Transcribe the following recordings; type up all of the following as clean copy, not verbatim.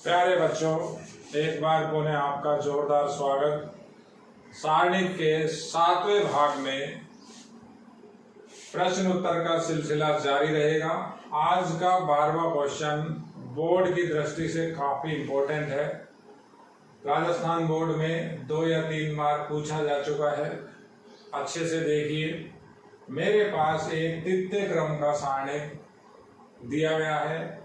प्यारे बच्चों, एक बार पुनः आपका जोरदार स्वागत। सारणी के 7वें भाग में प्रश्न उत्तर का सिलसिला जारी रहेगा। आज का 12वां क्वेश्चन बोर्ड की दृष्टि से काफी इम्पोर्टेंट है। राजस्थान बोर्ड में 2 या 3 बार पूछा जा चुका है। अच्छे से देखिए, मेरे पास एक तृतीय क्रम का सारणी दिया गया है।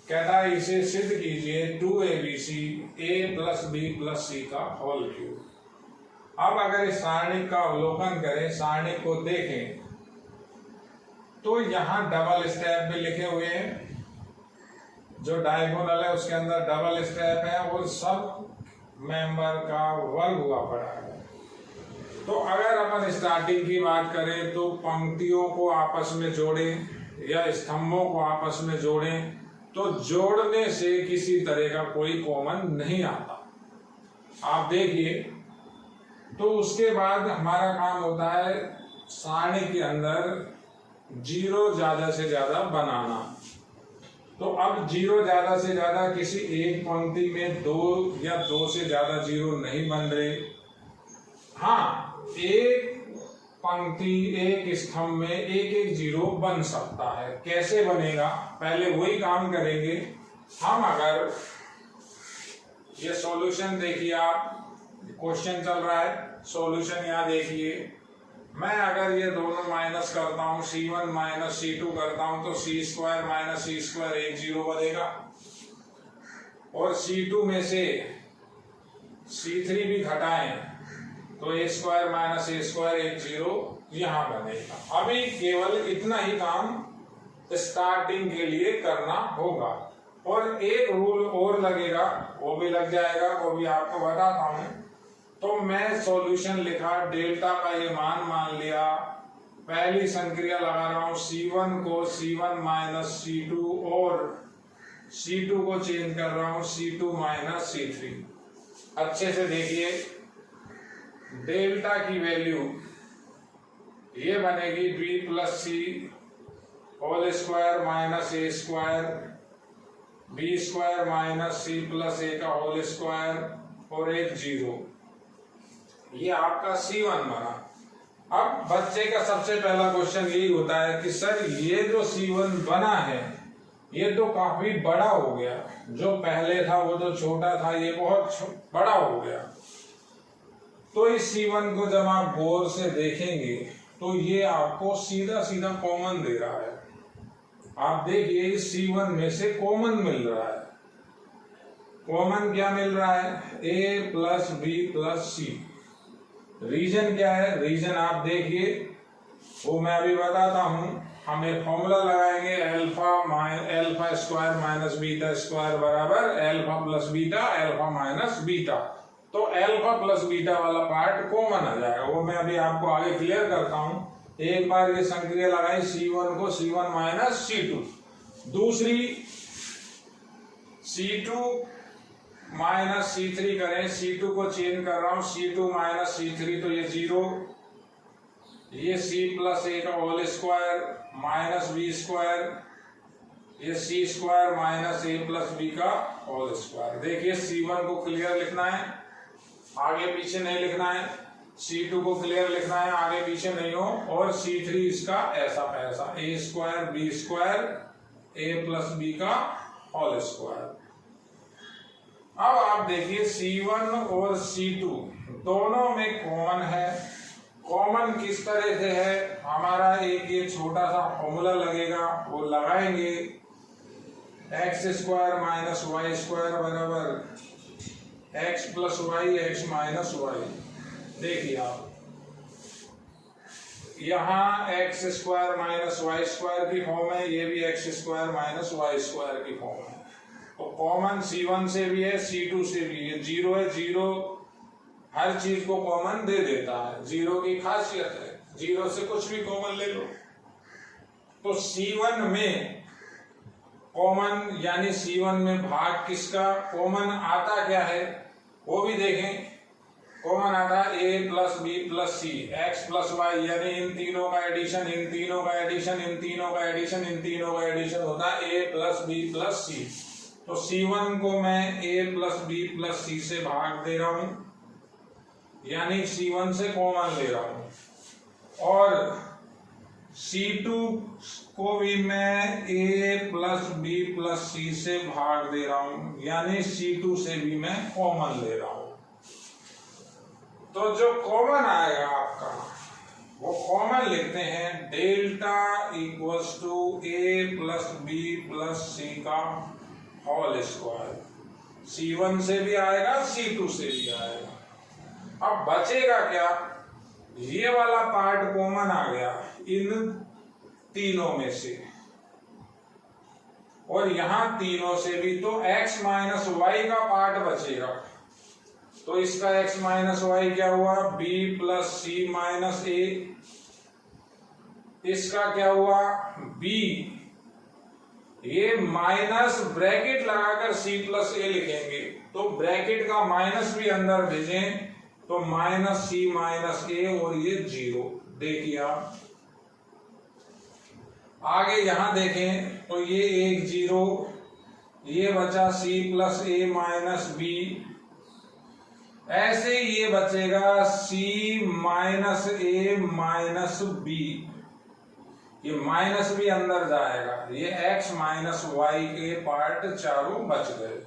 कहता है इसे सिद्ध कीजिए 2abc a + b + c का होल क्यूब। अब अगर इस सारणी का अवलोकन करें, सारणी को देखें, तो यहाँ डबल स्टेप भी लिखे हुए हैं। जो डायगोनल है उसके अंदर डबल स्टेप है और सब मेंबर का वर्ग हुआ पड़ा है। तो अगर अपन स्टार्टिंग की बात करें तो पंक्तियों को आपस में जोड़ें या स्तंभों को आपस में जोड़ें, तो जोड़ने से किसी तरह का कोई कॉमन नहीं आता। आप देखिए, तो उसके बाद हमारा काम होता है सारणी के अंदर जीरो ज्यादा से ज्यादा बनाना। तो अब जीरो ज्यादा से ज्यादा किसी एक पंक्ति में 2 या 2 से ज्यादा जीरो नहीं बन रहे। हाँ, एक पंक्ति एक स्तंभ में एक जीरो बन सकता है। कैसे बनेगा, पहले वही काम करेंगे हम। अगर ये सॉल्यूशन देखिए, आप क्वेश्चन चल रहा है, सॉल्यूशन यहाँ देखिए। मैं अगर ये दोनों माइनस करता हूँ, c1 - c2 करता हूँ, तो c² - c² एक जीरो बनेगा और c2 में से c3 भी घटाएं तो a² - a² एक जीरो यहाँ बनेगा। अभी केवल इतना ही काम स्टार्टिंग के लिए करना होगा और एक रूल और लगेगा, वो भी लग जाएगा, वो भी आपको बताता हूँ। तो मैं सॉल्यूशन लिखा, डेल्टा का ये मान लिया, पहली संक्रिया लगा रहा हूँ, c1 को c1 - c2 और c2 को चेंज कर रहा हूँ c2 - c3। अच्छे से देखिए, डेल्टा की वैल्यू ये बनेगी b + c whole square minus a square, b² - c + a का होल स्क्वायर और एक जीरो। ये आपका c1 बना। अब बच्चे का सबसे पहला क्वेश्चन यही होता है कि सर ये जो c1 बना है ये तो काफी बड़ा हो गया, जो पहले था वो तो छोटा था, ये बहुत बड़ा हो गया। तो इस c1 को जब आप गौर से देखेंगे तो ये आपको सीधा सीधा कॉमन दे रहा है। आप देखिए, इस c1 में से कॉमन मिल रहा है। कॉमन क्या मिल रहा है? a + b + c। रीजन क्या है? रीजन आप देखिए, वो मैं अभी बताता हूं। हम एक फॉर्मूला लगाएंगे, α² - β² बराबर α + बीटा α - बीटा। तो अल्फा प्लस बीटा वाला पार्ट कॉमन आ जाएगा, वो मैं अभी आपको आगे क्लियर करता हूं। एक बार ये संक्रिया लगाई, c1 को c1 - c2, दूसरी c2 - c3 करें, c2 को चेंज कर रहा हूं c2 - c3, तो ये जीरो, ये c + a का होल स्क्वायर माइनस b², ये c² - a + b का होल स्क्वायर। देखिए, c1 को क्लियर लिखना है, आगे पीछे नहीं लिखना है, c2 को क्लियर लिखना है, आगे पीछे नहीं हो, और c3 इसका ऐसा पैसा a² b² a + b का होल स्क्वायर। अब आप देखिए, c1 और c2 दोनों में कॉमन है। कॉमन किस तरह से है? हमारा एक ये छोटा सा फॉर्मूला लगेगा, वो लगाएंगे, x² - y² बराबर x + y x - y। देखिए आप, यहाँ x² - y² की फॉर्म है, ये भी x² - y² की फॉर्म है। तो कॉमन c1 से भी है, c2 से भी है। जीरो है, जीरो हर चीज को कॉमन दे देता है, जीरो की खासियत है, जीरो से कुछ भी कॉमन ले लो। तो c1 में कॉमन, यानी c1 में भाग किसका कॉमन आता क्या है वो भी देखें। कॉमन आता है a + b + c, x + y, यानी इन तीनों का एडिशन, इन तीनों का एडिशन, इन तीनों का एडिशन, इन तीनों का एडिशन होता है a + b + c। तो C1 को मैं A plus B plus C से भाग दे रहा हूं, यानी C1 से कॉमन ले रहा हूं, और C2 को भी मैं A plus B plus C से भाग दे रहा हूं, यानी C2 से भी मैं कॉमन ले रहा हूं। तो जो कॉमन आएगा आपका वो कॉमन लिखते हैं delta equals to A plus B plus C का होल स्क्वायर। C1 से भी आएगा, C2 से भी आएगा। अब बचेगा क्या, ये वाला पार्ट कॉमन आ गया इन तीनों में से, और यहां तीनों से भी, तो x माइनस वाई का पार्ट बचेगा। तो इसका x माइनस वाई क्या हुआ, b प्लस सी माइनस ए। इसका क्या हुआ, b, ये माइनस ब्रैकेट लगाकर c प्लस ए लिखेंगे, तो ब्रैकेट का माइनस भी अंदर भेजें तो माइनस सी माइनस ए, और ये 0। देखिए आप आगे यहां देखें तो ये 1 0, ये बचा c प्लस ए माइनस बी, ऐसे ही ये बचेगा c माइनस ए माइनस बी, ये माइनस भी अंदर जाएगा, ये x माइनस वाई के पार्ट चारों बच गए।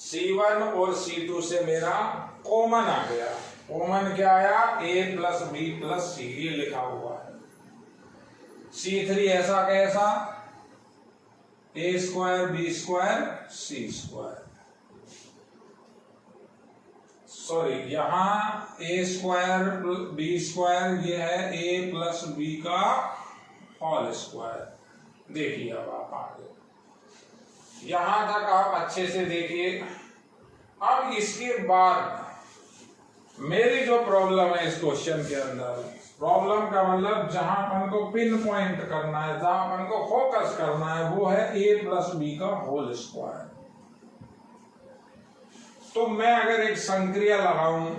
C1 और C2 से मेरा कॉमन आ गया। कॉमन क्या आया, a plus B plus C, ये लिखा हुआ है। C3 ऐसा कैसा, a square B square C square, sorry यहाँ a स्क्वायर बी स्क्वायर, ये है a प्लस बी का होल स्क्वायर। देखिए अब आप आगे यहां तक आप अच्छे से देखिए। अब इसके बाद मेरी जो प्रॉब्लम है इस क्वेश्चन के अंदर, प्रॉब्लम का मतलब जहां अपन को पिन पॉइंट करना है, जहां अपन को फोकस करना है, वो है a प्लस बी का होल स्क्वायर। तो मैं अगर एक संक्रिया लगाऊं,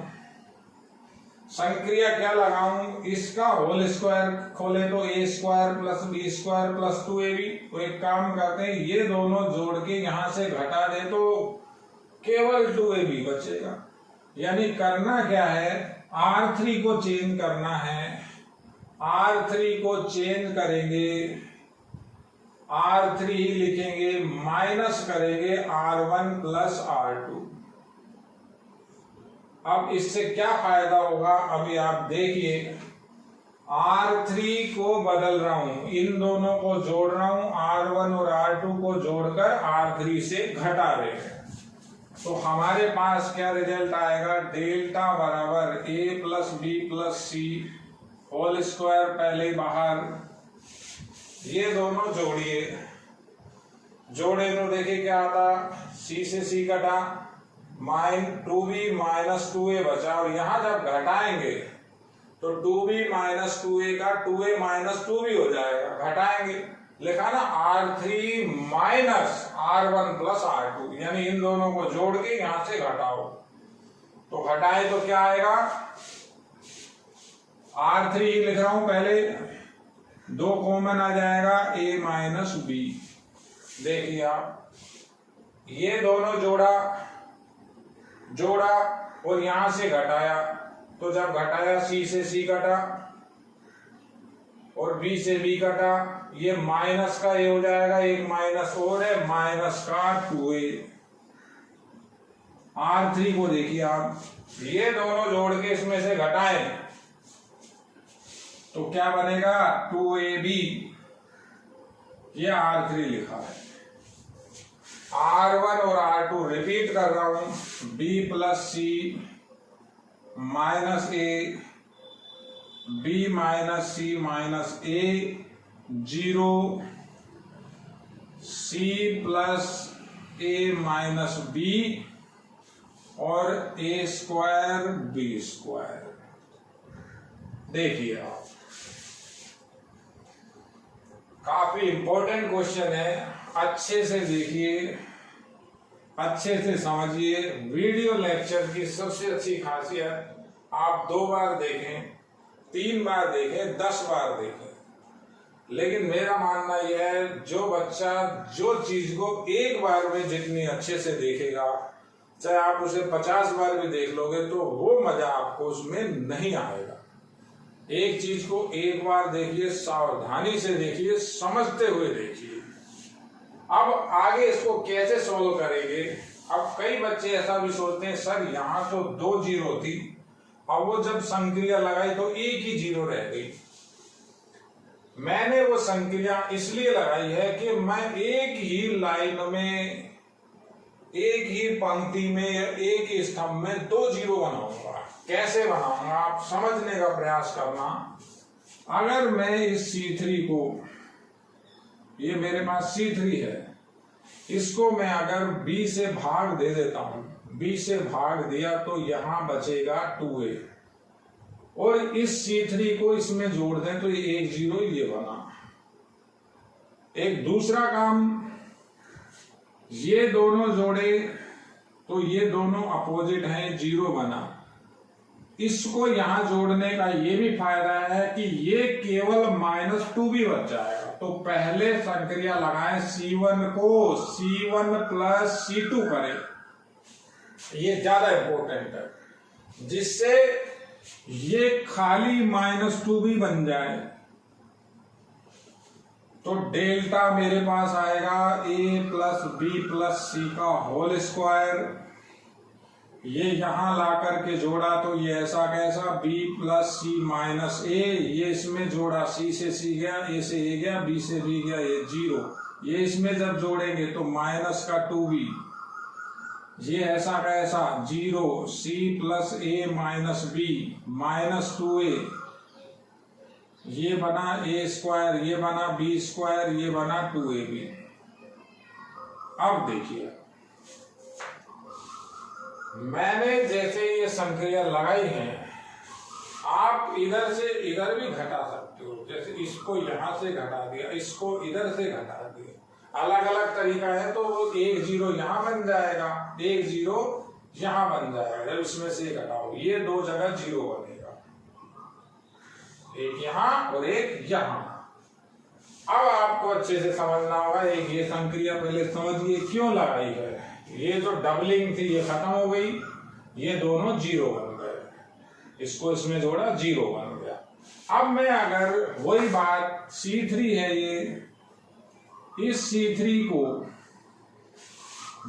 संक्रिया क्या लगाऊं, इसका होल स्क्वायर खोले तो a square plus B square plus 2ab। तो एक काम करते हैं, ये दोनों जोड़ के यहां से घटा दे तो केवल 2ab बचेगा। यानी करना क्या है, R3 को चेंज करना है। R3 को चेंज करेंगे, R3 ही लिखेंगे, माइनस करेंगे R1 प्लस R2। अब इससे क्या फायदा होगा, अभी आप देखिए। R3 को बदल रहा हूं, इन दोनों को जोड़ रहा हूं, R1 और R2 को जोड़कर R3 से घटा रहे हैं। तो हमारे पास क्या रिजल्ट आएगा, डेल्टा बराबर a plus B plus C whole square, पहले बाहर, ये दोनों जोड़िए, जोड़े तो देखिए क्या आता, c से c कटा, 2b माइनस 2a बचा, और यहां जब घटाएंगे तो 2b माइनस 2a का 2a माइनस 2b हो जाएगा, घटाएंगे, लिखा ना R3 minus R1 plus R2, यानी इन दोनों को जोड़ के यहां से घटाओ, तो घटाए तो क्या आएगा, R3 लिख रहा हूं पहले, 2 कॉमन आ जाएगा, a माइनस b। देखिए आप, ये दोनों जोड़ा और यहां से घटाया, तो जब घटाया c से c कटा और b से b कटा, ये माइनस का a हो जाएगा, एक माइनस और है, माइनस का 2a। R3 को देखिए आप, ये दोनों जोड़ के इसमें से घटाएं तो क्या बनेगा, 2ab, ये R3 लिखा है। R1 और R2 रिपीट कर रहा हूं, b plus C minus A, b minus C minus A, 0, c plus a minus B, और a स्क्वायर b स्क्वायर। देखिए आप, काफी इंपॉर्टेंट क्वेश्चन है, अच्छे से देखिए, अच्छे से समझिए। वीडियो लेक्चर की सबसे अच्छी खासियत, आप 2 बार देखें, 3 बार देखें, 10 बार देखें, लेकिन मेरा मानना यह है, जो बच्चा जो चीज को एक बार में जितनी अच्छे से देखेगा, चाहे आप उसे 50 बार भी देख लोगे तो वो मजा आपको उसमें नहीं आएगा। एक चीज को एक बार देखिए, सावधानी से देखिए, समझते हुए देखिए। अब आगे इसको कैसे सोल्व करेंगे? अब कई बच्चे ऐसा भी सोचते हैं, सर यहाँ तो 2 जीरो थी, और वो जब संक्रिया लगाई तो एक ही जीरो रह गई। मैंने वो संक्रिया इसलिए लगाई है कि मैं एक ही लाइन में, एक ही पंक्ति में या एक ही स्तंभ में 2 जीरो बनाऊंगा। कैसे बनाऊंगा आप समझने का प्रयास करना। अगर मैं इस C3 को, ये मेरे पास C3 है, इसको मैं अगर B से भाग दे देता हूं, B से भाग दिया तो यहां बचेगा 2A, और इस C3 को इसमें जोड़ दें तो ये 1 जीरो ये बना। एक दूसरा काम, ये दोनों जोड़े तो ये दोनों अपोजिट हैं, जीरो बना। इसको यहां जोड़ने का ये भी फायदा है कि ये केवल -2 भी बच जाएगा। तो पहले संक्रिया लगाएं, C1 को C1 प्लस C2 करें, ये ज्यादा इंपॉर्टेंट है, जिससे ये खाली -2 भी बन जाए। तो डेल्टा मेरे पास आएगा A plus B plus C का होल स्क्वायर। ये यहां ला करके जोड़ा तो ये ऐसा कैसा, B plus C minus A, ये इसमें जोड़ा, C से C गया, A से A गया, B से B गया, ये जीरो। ये इसमें जब जोड़ेंगे तो माइनस का 2B, ये ऐसा कैसा zero, C plus A minus B minus 2A, ये बना A स्क्वायर, ये बना B स्क्वायर, ये बना 2AB। अब देखिए, मैंने जैसे ये संक्रिया लगाई है, आप इधर से इधर भी घटा सकते हो। जैसे इसको यहां से घटा दिया, इसको इधर से घटा दिया, अलग अलग तरीका है। तो 1 जीरो यहां बन जाएगा, 1 जीरो यहां बन जाएगा। जब इसमें से घटाओ, ये 2 जगह जीरो बनेगा, एक यहां और एक यहां। अब आपको अच्छे से समझना होगा, एक ये संक्रिया पहले समझिए क्यों लगाई है। ये जो डबलिंग थी ये खत्म हो गई, ये दोनों जीरो बन गए, इसको इसमें जोड़ा, जीरो बन गया। अब मैं अगर वही बात, C3 है ये, इस C3 को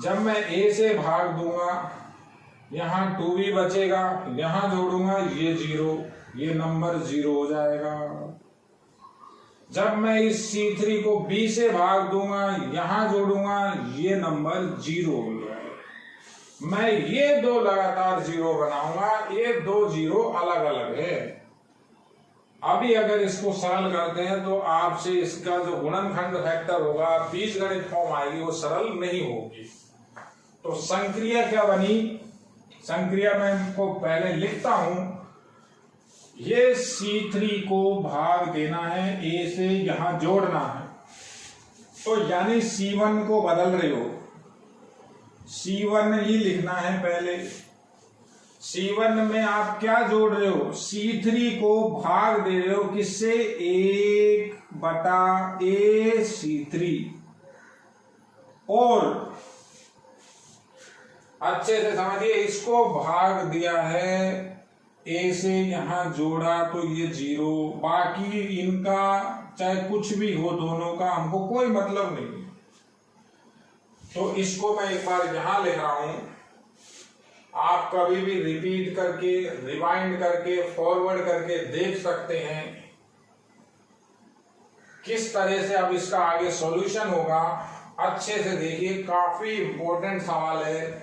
जब मैं A से भाग दूंगा, यहां 2B बचेगा, यहां जोड़ूंगा, ये जीरो, ये नंबर जीरो हो जाएगा। जब मैं इस C3 को B से भाग दूंगा, यहां जोड़ूंगा, ये नंबर जीरो हो जाएगा। मैं ये 2 लगातार जीरो बनाऊंगा, ये 2 जीरो अलग अलग है। अभी अगर इसको सरल करते हैं तो आपसे इसका जो गुणनखंड फैक्टर होगा, बीजगणित फॉर्म आएगी, वो सरल नहीं होगी। तो संक्रिया क्या बनी? संक्रिया मैं इनको पहले लिखता हूं। ये C3 को भाग देना है, A से यहां जोड़ना है, तो यानी C1 को बदल रहे हो, C1 ही लिखना है पहले। C1 में आप क्या जोड़ रहे हो? C3 को भाग दे रहे हो, किससे? 1/A C3। और अच्छे से समझिए, इसको भाग दिया है, A से यहां जोड़ा तो ये जीरो, बाकी इनका चाहे कुछ भी हो, दोनों का हमको कोई मतलब नहीं। तो इसको मैं एक बार यहां लिख रहा हूं, आप कभी भी रिपीट करके, रिवाइंड करके, फॉरवर्ड करके देख सकते हैं किस तरह से अब इसका आगे सॉल्यूशन होगा। अच्छे से देखिए, काफी इंपॉर्टेंट सवाल है।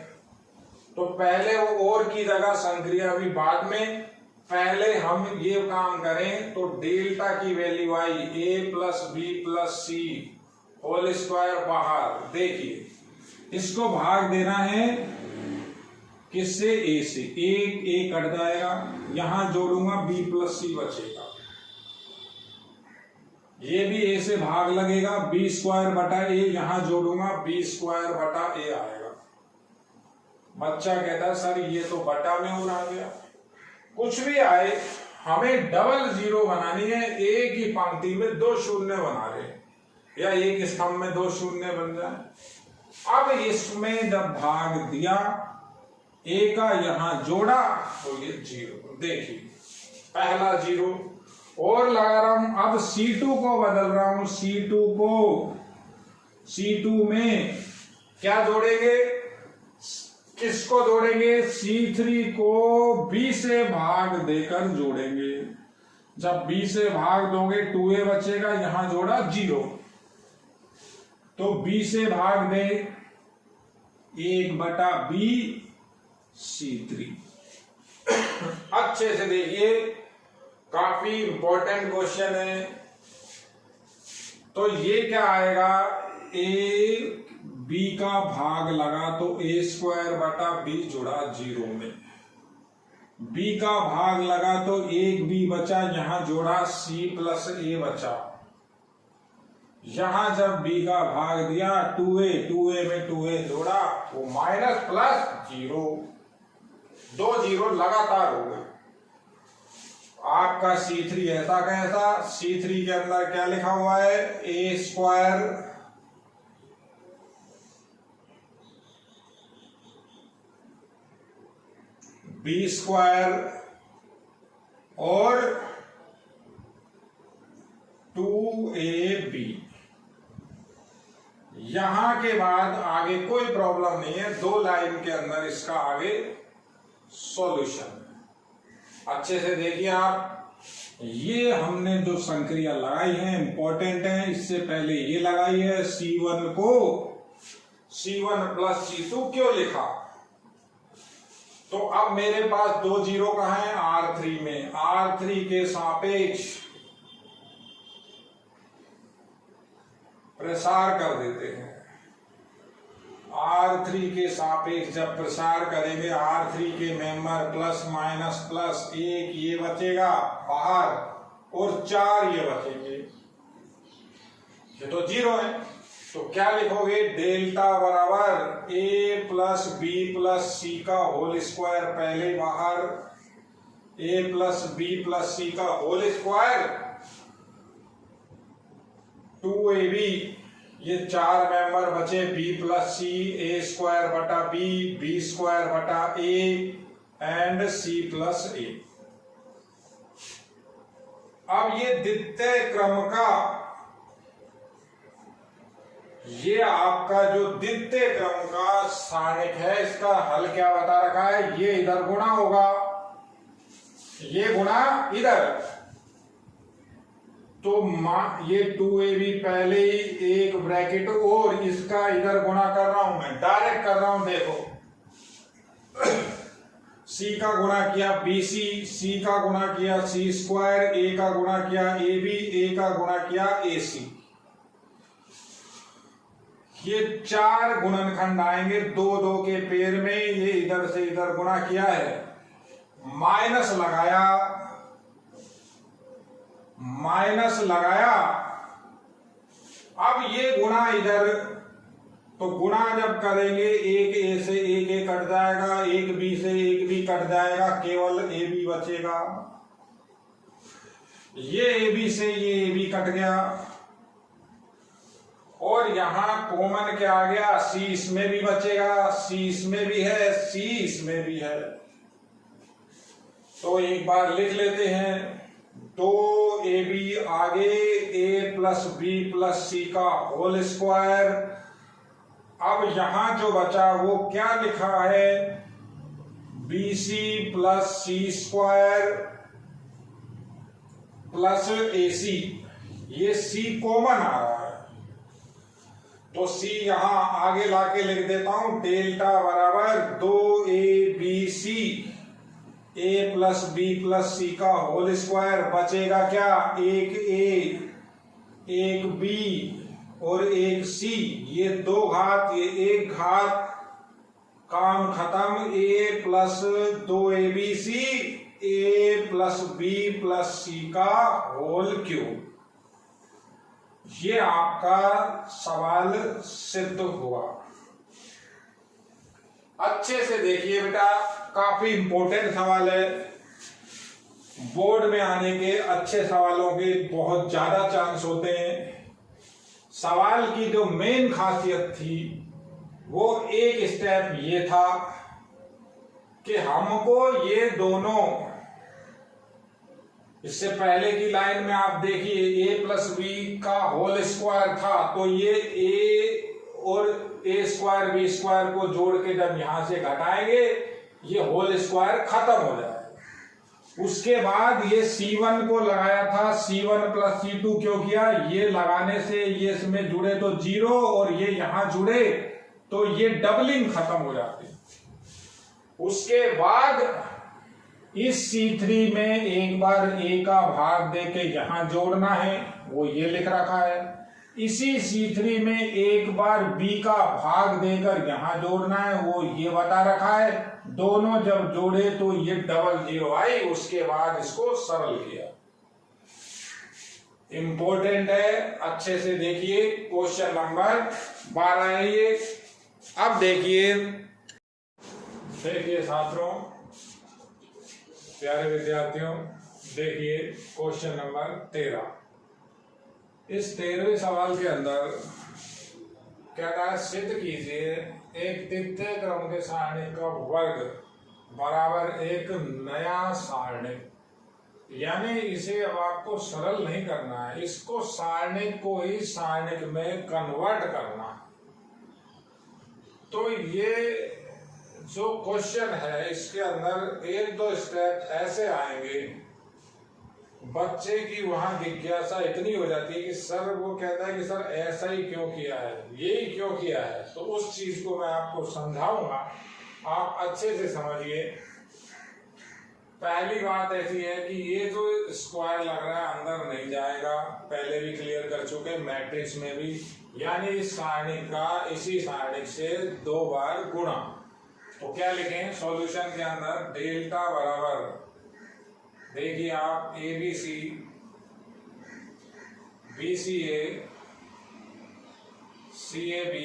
तो पहले वो और की जगह संक्रिया भी बाद में, पहले हम ये काम करें तो डेल्टा की वैल्यू आई A plus B plus C whole square बाहर। देखिए, इसको भाग देना है किससे? A से। एक A कट जाएगा, यहां जोड़ूंगा, B प्लस C बचेगा, ये भी A से भाग लगेगा, B स्क्वायर बटा A, यहां जोड़ूंगा, B स्क्वायर बटा A आएगा। बच्चा कहता है सर ये तो बटा में और आ गया। कुछ भी आए, हमें डबल जीरो बनानी है। एक ही पंक्ति में दो शून्य बना रहे या एक स्तंभ में दो शून्य बन जाए। अब इसमें जब भाग दिया, ए का यहां जोड़ा तो ये जीरो। देखिए पहला जीरो और लगा रहा हूं। अब C2 को बदल रहा हूं। C2 को C2 में क्या जोड़ेंगे, किसको जोड़ेंगे, C3 को B से भाग देकर जोड़ेंगे। जब B से भाग दोगे 2A बचेगा, यहां जोड़ा 0 तो B से भाग दे 1/B C3। अच्छे से देखिए, काफी इंपॉर्टेंट क्वेश्चन है। तो ये क्या आएगा, ए बी का भाग लगा तो A² B जुड़ा 0 में। बी का भाग लगा तो 1B बचा, यहां जोड़ा C+A बचा। यहां जब B का भाग दिया 2A में 2A जोड़ा वो माइनस प्लस 0, 2 0 लगातार हो गए। आपका C3 ऐसा कैसा, C3 के अंदर क्या लिखा हुआ है, A² B² और 2AB। यहां के बाद आगे कोई प्रॉब्लम नहीं है, 2 लाइन के अंदर इसका आगे सॉल्यूशन। अच्छे से देखिए आप, ये हमने जो संक्रिया लगाई है इंपॉर्टेंट है। इससे पहले ये लगाई है, C1 को C1 + C2 क्यों लिखा, तो अब मेरे पास 2 जीरो कहां है, R3 में। R3 के सापेक्ष प्रसार कर देते हैं। R3 के सापेक्ष जब प्रसार करेंगे, R3 के मेंबर प्लस माइनस प्लस 1 ये बचेगा बाहर और 4 ये बचेंगे। ये तो 0 है, तो क्या लिखोगे, डेल्टा बराबर A + B + C का होल स्क्वायर, पहले बाहर A + B + C का होल स्क्वायर 2AB, ये 4 मेंबर बचे B + C, A² B, B² A and C + A। अब ये द्वितीय क्रम का, ये आपका जो द्वितीय क्रम का सारणिक है, इसका हल क्या बता रखा है, ये इधर गुणा होगा, ये गुणा इधर। तो ये 2AB पहले ही एक ब्रैकेट और इसका इधर गुणा कर रहा हूं, मैं डायरेक्ट कर रहा हूं। देखो C का गुणा किया BC, C का गुणा किया C², A का गुणा किया AB, A का गुणा किया AC। ये 4 गुणनखंड आएंगे 2 2 के पेयर में। ये इधर से इधर गुणा किया है, माइनस लगाया। अब ये गुणा इधर, तो गुणा जब करेंगे, एक A से एक A कट जाएगा, एक B से एक B कट जाएगा, केवल AB बचेगा। ये AB से ये AB कट गया और यहां कॉमन क्या आ गया, C इसमें भी बचेगा, C इसमें भी है, C इसमें भी है। तो एक बार लिख लेते हैं, 2AB आगे A + B + C का होल स्क्वायर। अब यहां जो बचा वो क्या लिखा है, BC + C² + AC। ये C कॉमन आ रहा है, तो C यहां आगे लाके लिख देता हूं, डेल्टा बराबर 2ABC A + B + C का होल स्क्वायर। बचेगा क्या, एक A, एक B और एक C। ये 2 घात, ये 1 घात, काम खत्म। A + 2ABC A + B + C का होल क्यूब। ये आपका सवाल सिद्ध हुआ। अच्छे से देखिए बेटा, काफी इंपॉर्टेंट सवाल है। बोर्ड में आने के अच्छे सवालों के बहुत ज्यादा चांस होते हैं। सवाल की जो मेन खासियत थी वो एक स्टेप ये था कि हमको ये दोनों, इससे पहले की लाइन में आप देखिए a प्लस बी का होल स्क्वायर था, तो ये a और a स्क्वायर बी स्क्वायर को जोड़ के जब यहां से घटाएंगे ये होल स्क्वायर खत्म हो जाएगा। उसके बाद ये C1 को लगाया था, C1 प्लस C2 क्यों किया, ये लगाने से ये इसमें जुड़े तो 0 और ये यहां जुड़े तो ये डबलिंग खत्म हो जाती। उसके बाद इस C3 में एक बार a का भाग देके यहां जोड़ना है, वो ये लिख रखा है। इसी C3 में एक बार b का भाग देकर यहां जोड़ना है, वो ये बता रखा है। दोनों जब जोड़े तो ये डबल 0 आई। उसके बाद इसको सरल किया। इंपॉर्टेंट है, अच्छे से देखिए। क्वेश्चन नंबर 12 है ये। अब देखिए छात्रों, प्यारे विद्यार्थियों, देखिए क्वेश्चन नंबर 13। इस 13वें सवाल के अंदर क्या कहा है, सिद्ध कीजिए एक तृतीय क्रम के सारणिक का वर्ग बराबर एक नया सारणिक। यानी इसे अब आपको सरल नहीं करना है, इसको सारणिक को ही सारणिक में कन्वर्ट करना है। तो ये जो क्वेश्चन है इसके अंदर एक दो स्टेप ऐसे आएंगे, बच्चे की वहां जिज्ञासा इतनी हो जाती है कि सर, वो कहता है कि सर ऐसा ही क्यों किया है, यही क्यों किया है। तो उस चीज को मैं आपको समझाऊंगा, आप अच्छे से समझिए। पहली बात ऐसी है कि ये जो स्क्वायर लग रहा है अंदर नहीं जाएगा, पहले भी क्लियर कर चुके मैट्रिक्स में भी। यानी इस सारणिक का इसी सारणिक से 2 बार गुणा। तो क्या लिखें सॉल्यूशन के अंदर, डेल्टा बराबर, देखिए आप ABC BCA CAB,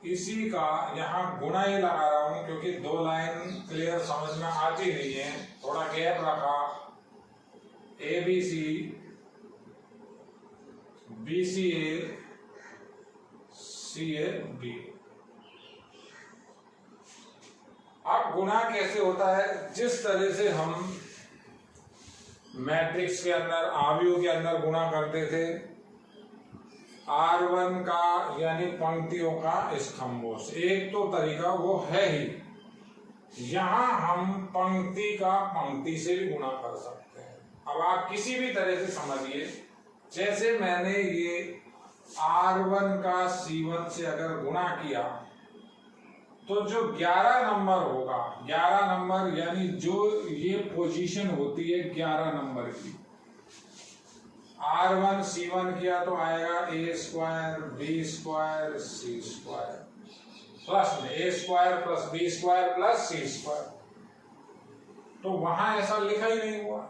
इसी का यहाँ गुणा ही लगा रहा हूं क्योंकि 2 लाइन क्लियर समझ में आती नहीं है, थोड़ा गैप रखा। ABC BCA CAB। अब गुणा कैसे होता है, जिस तरह से हम मैट्रिक्स के अंदर आव्यूह के अंदर गुणा करते थे, R1 का यानी पंक्तियों का स्तंभों से, एक तो तरीका वो है ही। यहां हम पंक्ति का पंक्ति से भी गुणा कर सकते हैं। अब आप किसी भी तरह से समझिए, जैसे मैंने ये R1 का C1 से अगर गुणा किया तो जो 11 नंबर होगा, 11 नंबर यानी जो ये पोजीशन होती है 11 नंबर की, R1 C1 किया तो आएगा A square B square C square plus में A square plus B square plus C square. तो वहां ऐसा लिखा ही नहीं हुआ।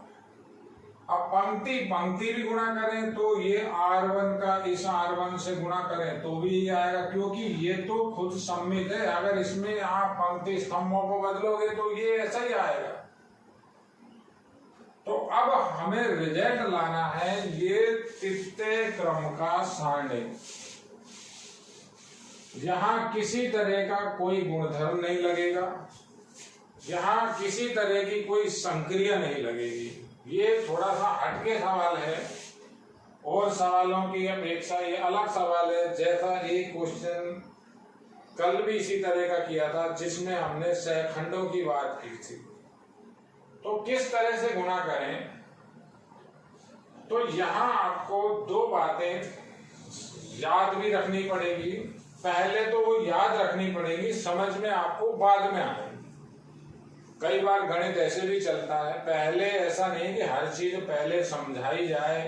अब पंक्ति पंक्ति भी गुणा करें तो ये R1 का इस R1 से गुणा करें तो भी ये आएगा, क्योंकि ये तो खुद सम्मित है। अगर इसमें आप पंक्ति स्तंभों को बदलोगे तो ये ऐसा ही आएगा। तो अब हमें रिजल्ट लाना है ये तृतीय क्रम का सारणिक, यहां किसी तरह का कोई गुणधर्म नहीं लगेगा, यहां किसी तरह की कोई संक्रिया नहीं लगेगी। ये थोड़ा सा हटके सवाल है और सवालों की अपेक्षा ये अलग सवाल है। जैसा एक क्वेश्चन कल भी इसी तरह का किया था जिसमें हमने सहखंडों की बात की थी। तो किस तरह से गुणा करें, तो यहां आपको 2 बातें याद भी रखनी पड़ेगी। पहले तो वो याद रखनी पड़ेगी, समझ में आपको बाद में आएगी। कई बार गणित ऐसे भी चलता है, पहले ऐसा नहीं कि हर चीज पहले समझाई जाए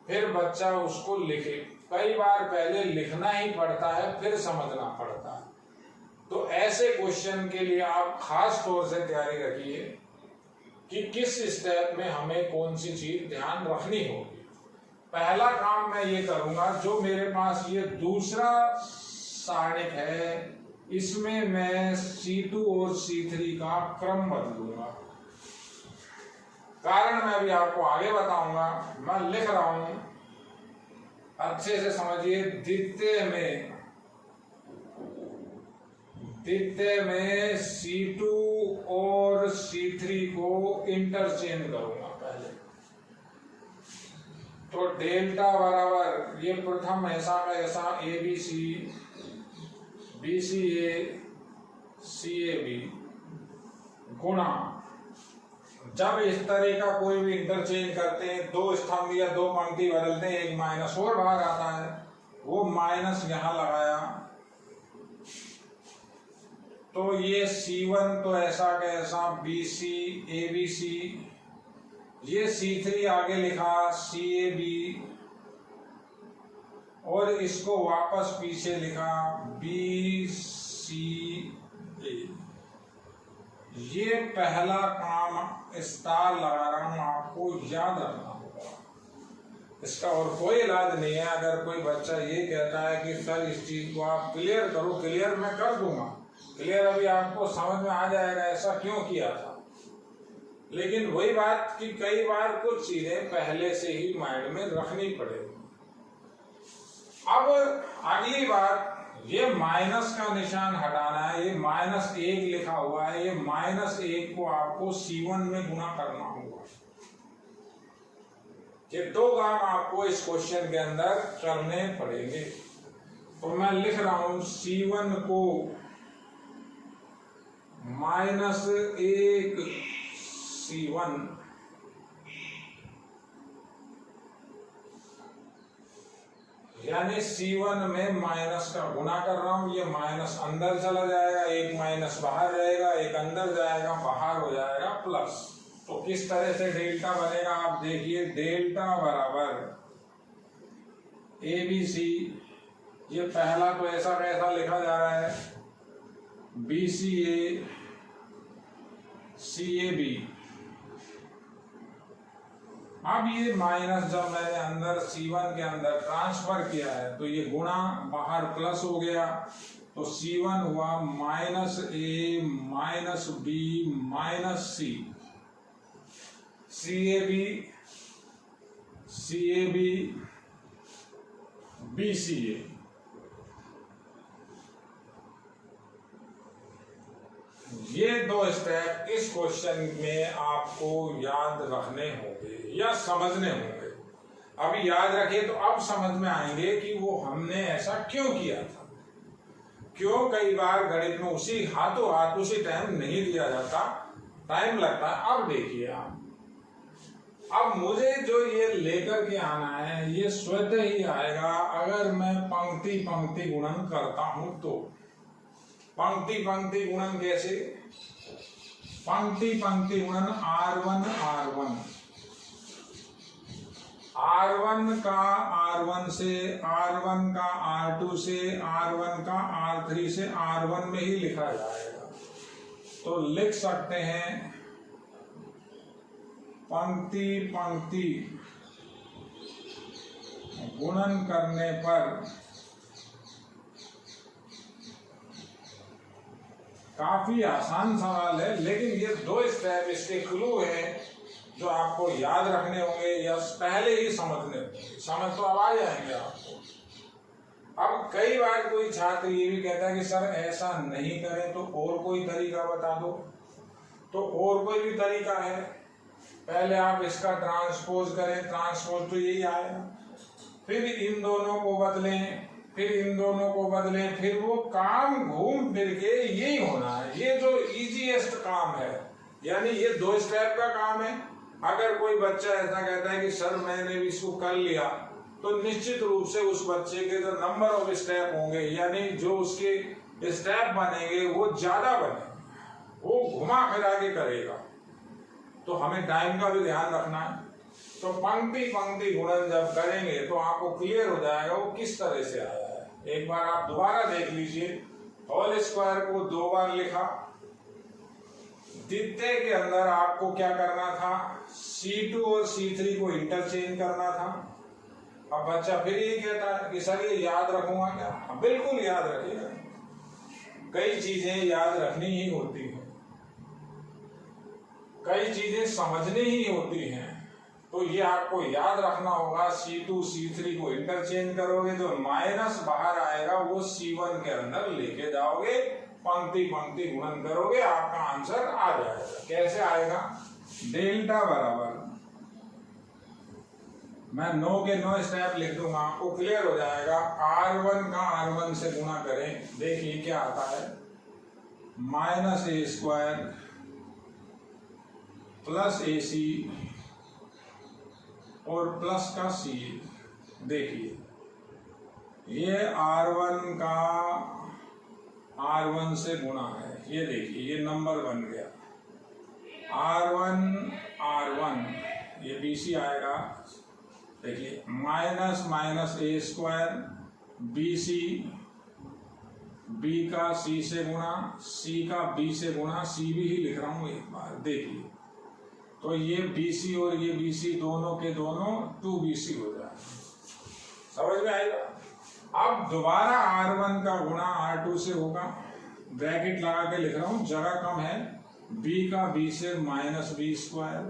फिर बच्चा उसको लिखे। कई बार पहले लिखना ही पड़ता है फिर समझना पड़ता है। तो ऐसे क्वेश्चन के लिए आप खास तौर से तैयारी रखिए कि किस स्टेप में हमें कौन सी चीज ध्यान रखनी होगी। पहला काम मैं ये करूंगा, जो मेरे पास ये दूसरा सारणिक है इसमें मैं C2 और C3 का क्रम बदलूंगा। कारण मैं अभी आपको आगे बताऊंगा, मैं लिख रहा हूं, अच्छे से समझिए। द्वितीय में C2 और C3 को इंटरचेंज करूंगा पहले। तो डेल्टा बराबर ये प्रथम ऐसा का ऐसा ABC BCA CAB गुणा, जब इस तरह का कोई भी इंटरचेंज करते हैं, दो स्तंभ या दो पंक्ति बदलते हैं, एक माइनस और बाहर आता है, वो माइनस यहां लगाया, तो ये C1 तो ऐसा कैसा BC ABC, ये C3 आगे लिखा CAB, और इसको वापस पीछे लिखा BCA। ये पहला काम स्टार लगा रहा हूं, आपको याद रखना होगा, इसका और कोई इलाज नहीं है। अगर कोई बच्चा ये कहता है कि सर इस चीज को आप क्लियर करो, क्लियर मैं कर दूंगा, क्लियर अभी आपको समझ में आ जाएगा ऐसा क्यों किया था, लेकिन वही बात कि कई बार कुछ चीजें पहले से ही माइंड में रखनी पड़ेगी। अब अगली बात, ये माइनस का निशान हटाना है, ये -1 लिखा हुआ है, ये -1 को आपको C1 में गुणा करना होगा। ये दो काम आपको इस क्वेश्चन के अंदर करने पड़ेंगे। तो मैं लिख रहा हूं C1 को -1 C1 यानी C1 में माइनस का गुणा कर रहा हूं, ये माइनस अंदर चला जाएगा, एक माइनस बाहर रहेगा, एक अंदर जाएगा, बाहर हो जाएगा प्लस। तो किस तरह से डेल्टा बनेगा आप देखिए, डेल्टा बराबर ABC, ये पहला तो ऐसा कैसा लिखा जा रहा है BCA CAB। अब ये माइनस जब मैंने अंदर C1 के अंदर ट्रांसफर किया है तो ये गुणा बाहर प्लस हो गया, तो C1 हुआ -A -B -C, CAB BCA। ये दो स्टेप इस क्वेश्चन में आपको याद रखने होंगे या समझने होंगे। अभी याद रखिए तो अब समझ में आएंगे कि वो हमने ऐसा क्यों किया था, क्यों कई बार गणित में उसी हाथों हाथ उसी टाइम नहीं दिया जाता, टाइम लगता है। अब देखिए आप, अब मुझे जो ये लेकर के आना है ये स्वतः ही आएगा अगर मैं पंक्ति पंक्ति गुणन करता हूं तो। पंक्ति पंक्ति गुणन कैसे? पंक्ति पंक्ति गुणन R1 R1 का R1 से, R1 का R2 से, R1 का R3 से, R1 में ही लिखा जाएगा। तो लिख सकते हैं पंक्ति पंक्ति गुणन करने पर काफी आसान सवाल है, लेकिन ये दो स्टेप इसके क्लू हैं जो आपको याद रखने होंगे या पहले ही समझने होंगे। समझ तो अब आ जाएंगे आपको। अब कई बार कोई छात्र ये भी कहता है कि सर ऐसा नहीं करें तो और कोई तरीका बता दो, तो और कोई भी तरीका है। पहले आप इसका ट्रांसपोज करें, ट्रांसपोज तो यही आएगा, फिर इन दोनों को बदलें, फिर इन दोनों को बदलें, फिर वो काम घूम फिर के यही होना है। ये जो इजीएस्ट काम है, यानी ये दो स्टेप का काम है। अगर कोई बच्चा ऐसा कहता है कि सर मैंने इसको कर लिया, तो निश्चित रूप से उस बच्चे के जो नंबर ऑफ स्टेप होंगे, यानी जो उसके स्टेप बनेंगे वो ज्यादा बनेंगे, वो घुमा फिरा के करेगा। तो हमें टाइम का भी ध्यान रखना है। तो पंक्ति पंक्ति गुणन जब करेंगे तो आपको क्लियर हो जाएगा वो किस तरह से आया है। एक बार आप दोबारा देख लीजिए। होल स्क्वायर को 2 बार लिखा, द्वितीय के अंदर आपको क्या करना था, C2 और C3 को इंटरचेंज करना था। अब बच्चा फिर ये कहता है कि सर ये याद रखूंगा क्या? बिल्कुल याद रखिएगा, कई चीजें याद रखनी ही होती है। कई चीजें समझनी ही होती हैं, तो ये आपको याद रखना होगा। C2 C3 को इंटरचेंज करोगे तो माइनस बाहर आएगा, वो C1 के अंदर लेके जाओगे, पंक्ति पंक्ति गुणन करोगे, आपका आंसर आ जाएगा। कैसे आएगा? डेल्टा बराबर, मैं 9 के 9 स्टेप लिख दूंगा, आपको क्लियर हो जाएगा। R1 का R1 से गुणा करें, देखिए क्या आता है, माइनस ए स्क्वायर प्लस AC और प्लस का C। देखिए ये R1 का R1 से गुणा है, ये देखिए ये नंबर बन गया R1 ये BC आएगा। देखिए माइनस माइनस ए स्क्वायर BC, B का C से गुणा, C का B से गुणा, C भी ही लिख रहा हूं एक बार, देखिए तो ये BC और ये BC दोनों के दोनों 2BC हो जाए, समझ में आएगा। अब दोबारा R1 का गुणा R2 से होगा, ब्रैकेट लगा के लिख रहा हूं, जगह कम है। B का B से माइनस B स्क्वायर,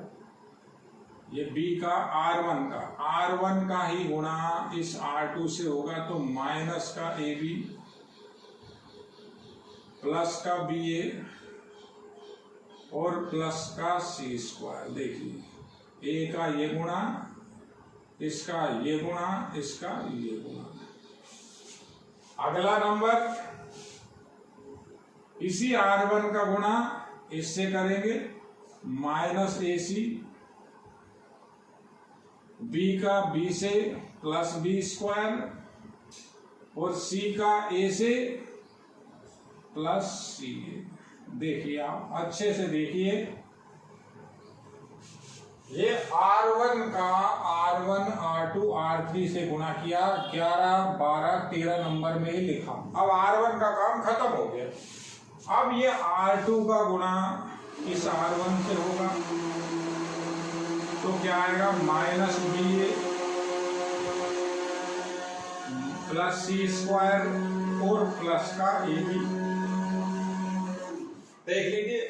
ये B का R1 का ही गुणा इस R2 से होगा, तो माइनस का AB प्लस का BA और प्लस का C स्क्वायर। देखिए A का ये गुणा, इसका ये गुणा, इसका ये गुणा। अगला नंबर इसी R1 का गुणा इससे करेंगे, माइनस AC, B का B से प्लस B स्क्वायर और C का A से प्लस C। देखिए आप अच्छे से देखिए, ये R1 का R1 R2 R3 से गुणा किया, 11 12 13 नंबर में ही लिखा। अब R1 का काम खत्म हो गया। अब ये R2 का गुणा इस R1 से होगा, तो क्या आएगा, minus BA plus C square और प्लस का AB। देख लीजिए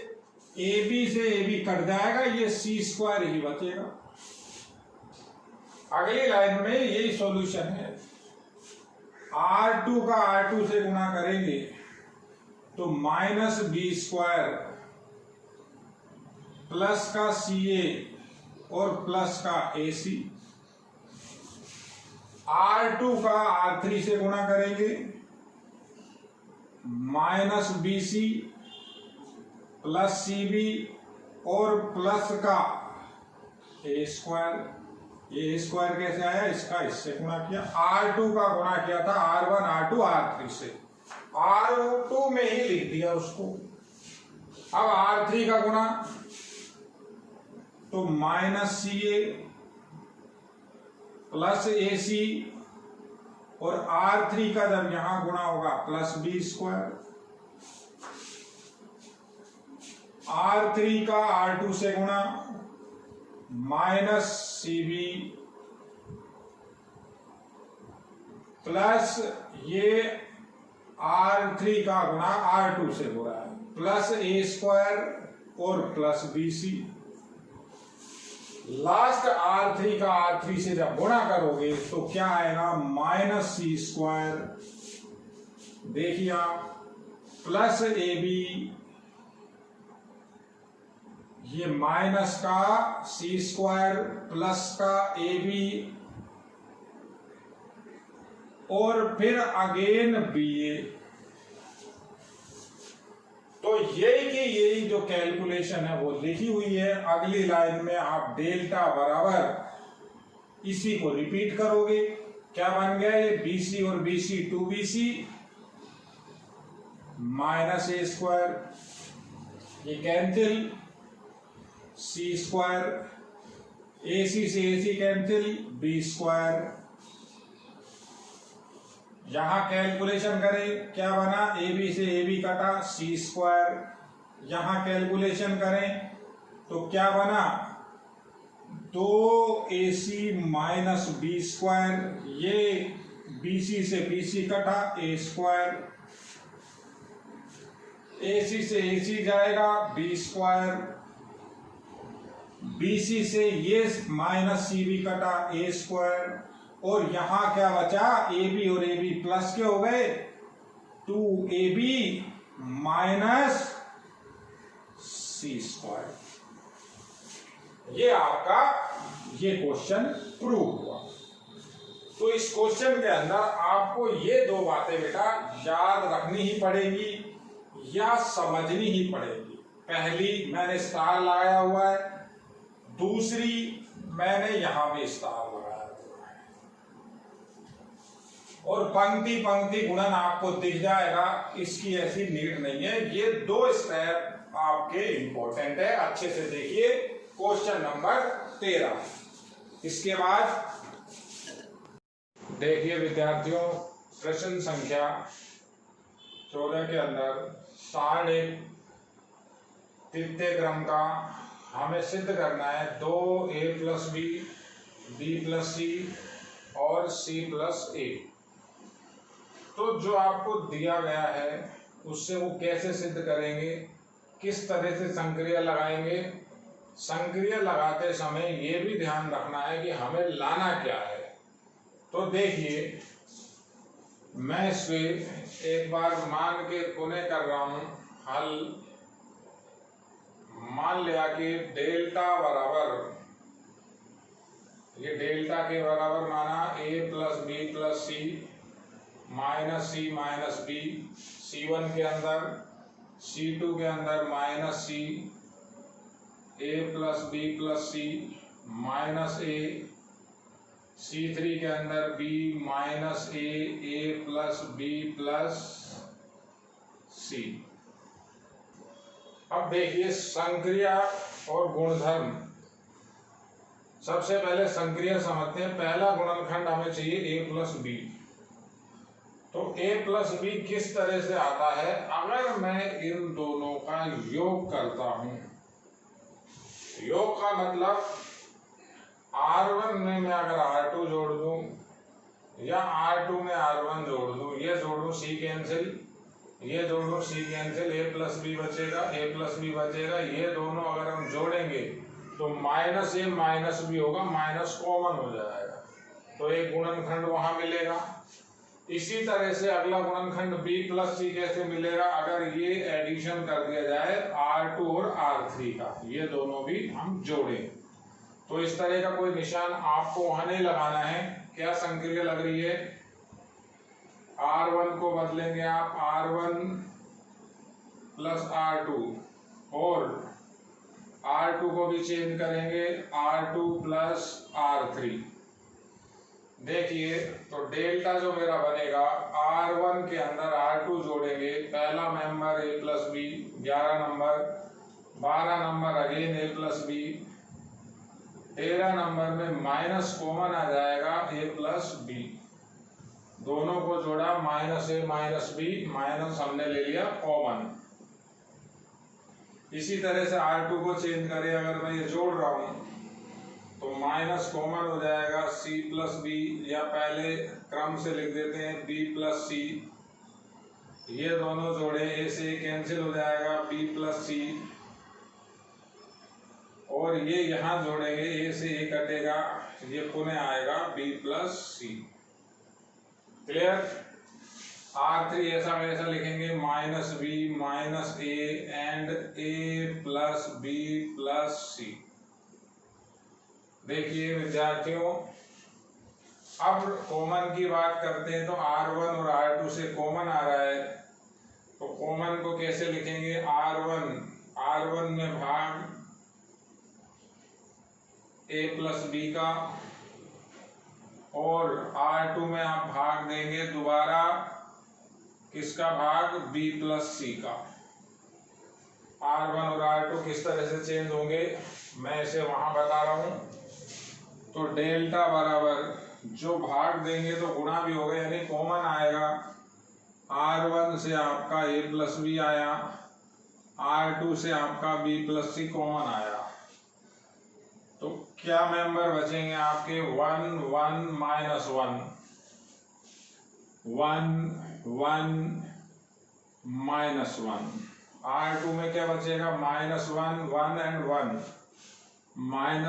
AB से AB कट जाएगा, ये C स्क्वायर ही बचेगा। अगली लाइन में यही सॉल्यूशन है। R2 का R2 से गुणा करेंगे तो माइनस B स्क्वायर प्लस का CA और प्लस का AC। R2 का R3 से गुणा करेंगे, माइनस BC प्लस CB और प्लस का A स्क्वायर। ये A स्क्वायर कैसे आया, इसका इससे गुणा किया। R2 का गुणा किया था R1 R2 R3 से, R2 में ही लिख दिया उसको। अब R3 का गुणा तो माइनस CA प्लस AC और R3 का जब यहां गुणा होगा प्लस B स्क्वायर। R3 का R2 से गुणा, माइनस CB प्लस ये R3 का गुणा R2 से हो रहा है, प्लस A स्क्वायर और प्लस BC। लास्ट R3 का R3 से जब गुणा करोगे तो क्या आएगा, माइनस C स्क्वायर। देखिए आप, प्लस AB, ये माइनस का C स्क्वायर प्लस का AB और फिर अगेन BA। तो यही जो कैलकुलेशन है वो लिखी हुई है। अगली लाइन में आप डेल्टा बराबर इसी को रिपीट करोगे। क्या बन गया, ये BC और BC 2BC minus A square, ये कैंसिल, C स्क्वायर, AC से AC कैंसिल, B स्क्वायर। यहां कैलकुलेशन करें, क्या बना, AB से AB कटा, C स्क्वायर। यहां कैलकुलेशन करें तो क्या बना, 2AC माइनस B स्क्वायर। ये BC से BC कटा, A स्क्वायर। AC से AC जाएगा, B स्क्वायर BC से ये माइनस CB कटा A², और यहां क्या बचा, AB और AB प्लस के हो गए 2AB माइनस C²। ये आपका ये क्वेश्चन प्रूव हुआ। तो इस क्वेश्चन के अंदर आपको ये दो बातें बेटा याद रखनी ही पड़ेगी या समझनी ही पड़ेगी। पहली मैंने स्टार लगाया हुआ है, दूसरी मैंने यहां भी स्टार लगाया हुआ है, और पंक्ति पंक्ति गुणन आपको दिख जाएगा, इसकी ऐसी नीड नहीं है। ये दो स्टेप आपके इंपॉर्टेंट है, अच्छे से देखिए। Question number 13। इसके बाद देखिए विद्यार्थियों, प्रश्न संख्या 14 के अंदर सारणिक तृतीय क्रम का हमें सिद्ध करना है 2A + B, B + C और C + A। तो जो आपको दिया गया है उससे वो कैसे सिद्ध करेंगे, किस तरह से संक्रिया लगाएंगे। संक्रिया लगाते समय ये भी ध्यान रखना है कि हमें लाना क्या है। तो देखिए, मैं इसे एक बार मान के पुनः कर रहा हूं हल। मान लिया कि डेल्टा बराबर, ये डेल्टा के बराबर माना A + B + C minus C minus B, C1 के अंदर, C2 के अंदर minus C, A + B + C minus A, C3 के अंदर B minus A + B + C। अब देखिए संक्रिया और गुणधर्म। सबसे पहले संक्रिया समझते हैं। पहला गुणनखंड हमें चाहिए A + B। तो A + B किस तरह से आता है, अगर मैं इन दोनों का योग करता हूं, योग का मतलब R1 में मैं अगर R2 जोड़ दूं या R2 में R1 जोड़ दूं, ये जोड़ूं C कैंसिल, ये जोड़ूं C कैंसिल, A + B बचेगा, A + B बचेगा। ये दोनों अगर हम जोड़ेंगे तो -A -B होगा, माइनस कॉमन हो जाएगा, तो एक गुणनखंड वहां मिलेगा। इसी तरह से अगला गुणनखंड B + C कैसे मिलेगा, अगर ये एडिशन कर दिया जाए R2 और R3 का, ये दोनों भी हम जोड़ें। तो इस तरह का कोई निशान आपको वहां नहीं लगाना है। क्या संक्रिया लग रही है, R1 को बदलेंगे आप R1 + R2, और R2 को भी चेंज करेंगे R2 + R3। देखिए तो डेल्टा जो मेरा बनेगा, R1 के अंदर R2 जोड़ेंगे, पहला member A + B 11 number, 12 number again A + B, 13 number में माइनस कॉमन आ जाएगा A + B, दोनों को जोड़ा -A - B, माइनस हमने ले लिया कॉमन। इसी तरह से R2 को चेंज करें, अगर मैं ये जोड़ रहा हूं तो माइनस कॉमन हो जाएगा C + B, या पहले क्रम से लिख देते हैं B + C, ये दोनों जोड़े A से कैंसिल हो जाएगा B + C, और ये यहां जोड़ेंगे A से A कटेगा, ये पुनः आएगा B + C। क्लियर। R3 ऐसा वैसा लिखेंगे -B -A and A + B + C। देखिए विद्यार्थियों, अब कॉमन की बात करते हैं तो R1 और R2 से कॉमन आ रहा है, तो कॉमन को कैसे लिखेंगे, R1 में भाग A + B का, और R2 में आप भाग देंगे दोबारा किसका भाग, B + C का। R1 और R2 किस तरह से चेंज होंगे मैं इसे वहां बता रहा हूं। तो डेल्टा बराबर जो भाग देंगे तो गुणा भी होगा, यानी कॉमन आएगा। R1 से आपका A + B आया, R2 से आपका B + C कॉमन आया, तो क्या मेंबर बचेंगे आपके, 1 1 -1, 1 1 -1। R2 में क्या बचेगा, -1 1 एंड 1, -1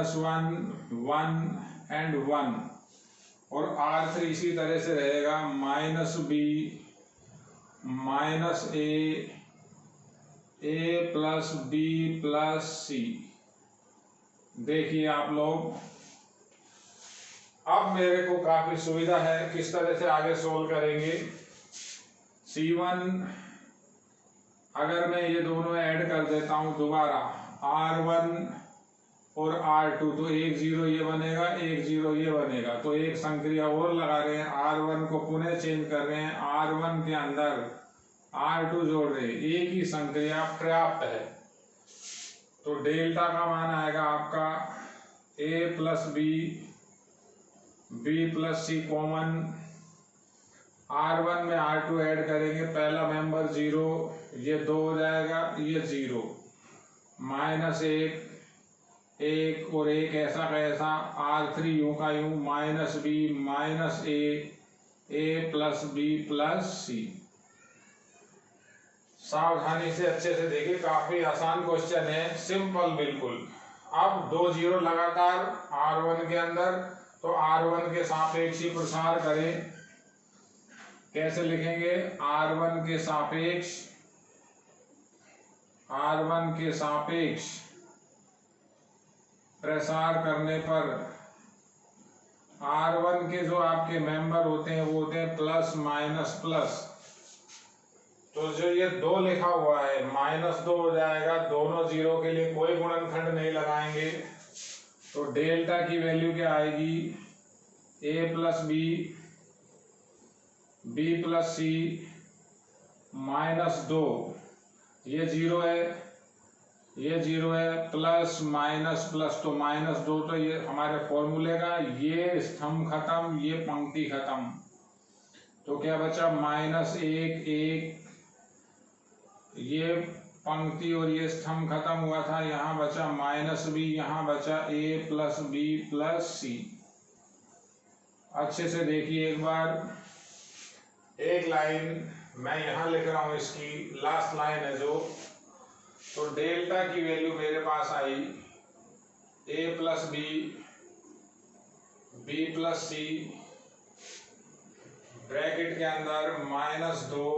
1 एंड 1, और R3 इसी तरह से रहेगा -b -a plus b plus c। देखिए आप लोग, अब मेरे को काफी सुविधा है किस तरह से आगे सोल्व करेंगे। C1 अगर मैं ये दोनों ऐड कर देता हूं दोबारा, R1 और R2, तो 1 0 ये बनेगा, 1 0 ये बनेगा। तो एक संक्रिया और लगा रहे हैं, R1 को पुनः चेंज कर रहे हैं, R1 के अंदर R2 जोड़ रहे हैं, एक ही संक्रिया पर्याप्त है। तो डेल्टा का मान आएगा आपका a plus b plus c common, R1 में R2 ऐड करेंगे, पहला मेंबर 0, ये 2 हो जाएगा, ये 0, -1 1 और 1 ऐसा का ऐसा, R3 यूं का यूं, -b a plus b plus c। सावधानी से अच्छे से देखिए, काफी आसान क्वेश्चन है, सिंपल बिल्कुल। अब 2 0 लगातार R1 के अंदर, तो R1 के सापेक्ष ही प्रसार करें। कैसे लिखेंगे? R1 के सापेक्ष प्रसार करने पर R1 के जो आपके मेंबर होते हैं वो होते हैं प्लस माइनस प्लस। तो जो ये 2 लिखा हुआ है -2 हो जाएगा, दोनों 0 के लिए कोई गुणनखंड नहीं लगाएंगे। तो डेल्टा की वैल्यू क्या आएगी? a plus b plus c -2, ये 0 है, ये 0 है, प्लस माइनस प्लस, तो -2, तो ये हमारे फॉर्मूले का ये स्तंभ खत्म, ये पंक्ति खत्म। तो क्या बचा? -1 1, ये पंक्ति और ये स्तंभ खत्म हुआ था, यहाँ बचा -b, यहाँ बचा a plus b plus c। अच्छे से देखिए एक बार, एक लाइन मैं यहाँ लिख रहा हूँ, इसकी लास्ट लाइन है जो। तो डेल्टा की वैल्यू मेरे पास आई a plus b plus c, bracket के अंदर -2।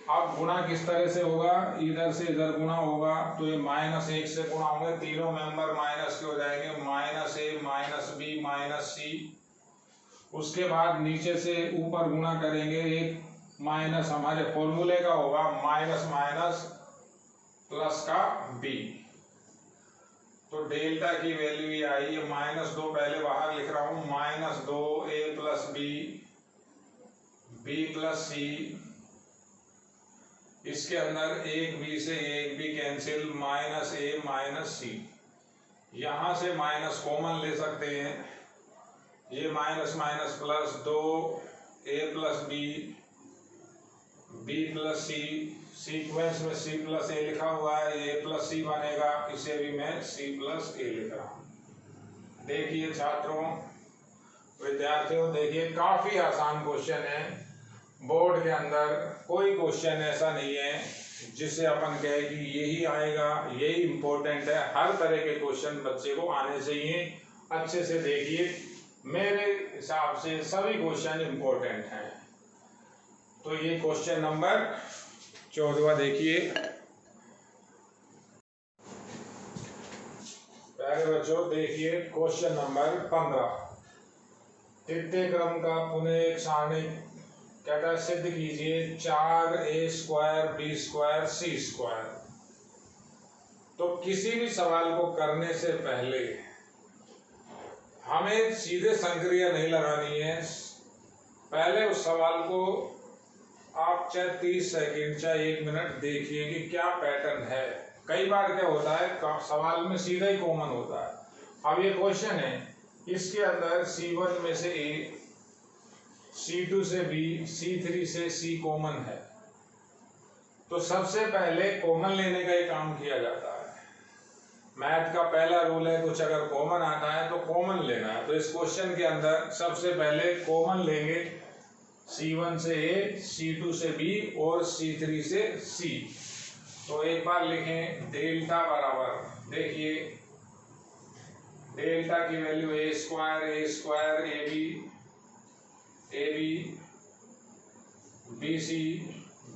अब गुणा किस तरह से होगा? इधर से इधर गुणा होगा, तो ये -1 से गुणा होंगे, तीनों मेंबर माइनस के हो जाएंगे, -a -b -c। उसके बाद नीचे से ऊपर गुणा करेंगे, एक माइनस हमारे फॉर्मूले का होगा, माइनस माइनस प्लस का b। तो डेल्टा की वैल्यू ये आई, ये -2 पहले बाहर लिख रहा हूँ, -2 a plus b plus c, इसके अंदर एक b से एक b कैंसिल, -a -c। यहां से माइनस कॉमन ले सकते हैं, ये minus minus plus, 2 a plus b plus c, sequence में c प्लस a लिखा हुआ है, ये प्लस c बनेगा, इसे भी मैं c प्लस a लिख रहा हूं। देखिए छात्रों, विद्यार्थियों, देखिए काफी आसान क्वेश्चन है। बोर्ड के अंदर कोई क्वेश्चन ऐसा नहीं है जिसे अपन कहे कि यही आएगा, यही इम्पोर्टेंट है। हर तरह के क्वेश्चन बच्चे को आने चाहिए। अच्छे से देखिए, मेरे हिसाब से सभी क्वेश्चन इम्पोर्टेंट हैं। तो ये क्वेश्चन नंबर 14 देखिए। प्यारे बच्चों, देखिए क्वेश्चन नंबर 15। तृतीय क्रम का पुनः एक सारणी कहता है सिद्ध कीजिए 4a² b² c²। तो किसी भी सवाल को करने से पहले हमें सीधे संक्रिया नहीं लगानी है। पहले उस सवाल को आप चाहे 30 सेकंड चाहे 1 मिनट देखिए कि क्या पैटर्न है। कई बार क्या होता है, सवाल में सीधा ही कॉमन होता है। अब ये क्वेश्चन है, इसके अंदर C1 में से A, C2 से B, C3 से C कॉमन है। तो सबसे पहले कॉमन लेने का ही काम किया जाता है। मैथ का पहला रूल है, कुछ अगर कॉमन आता है तो कॉमन लेना है। तो इस क्वेश्चन के अंदर सबसे पहले कॉमन लेंगे, C1 से A, C2 से B और C3 से C। तो एक बार लिखें डेल्टा बराबर, देखिए डेल्टा की value A square A B B C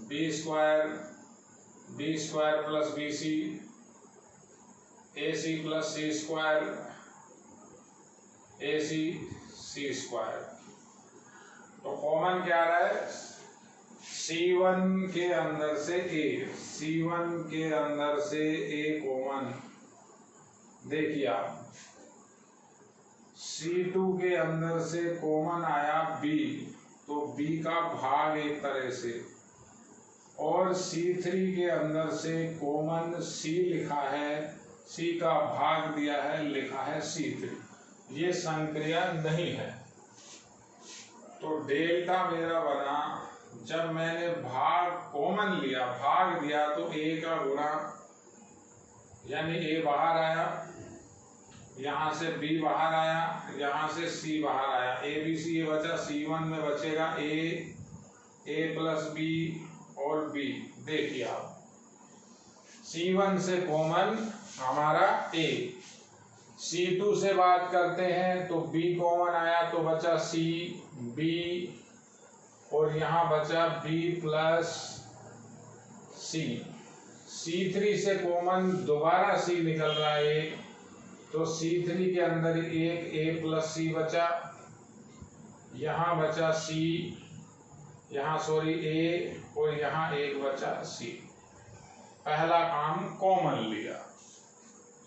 B square plus B C plus C square C square. तो कॉमन क्या आ रहा है? C1 के अंदर से A कॉमन। देखिए आप C2 के अंदर से कॉमन आया B, तो B का भाग एक तरह से, और C3 के अंदर से कॉमन C लिखा है, C का भाग दिया है, लिखा है C3। ये संक्रिया नहीं है। तो डेल्टा मेरा बना, जब मैंने भाग कॉमन लिया, भाग दिया, तो A का गुणा, यानी A बाहर आया, यहाँ से B बाहर आया, यहाँ से C बाहर आया, ABC ये बचा, C1 में बचेगा A प्लस B और B। देखिए आप C1 से कॉमन हमारा A, C2 से बात करते हैं तो B कॉमन आया तो बचा C, B, और यहाँ बचा B प्लस C। C3 से कॉमन दोबारा C निकल रहा है, तो C3 के अंदर एक A प्लस C बचा, यहाँ बचा C, यहाँ A, और यहाँ एक बचा C। पहला काम कॉमन लिया,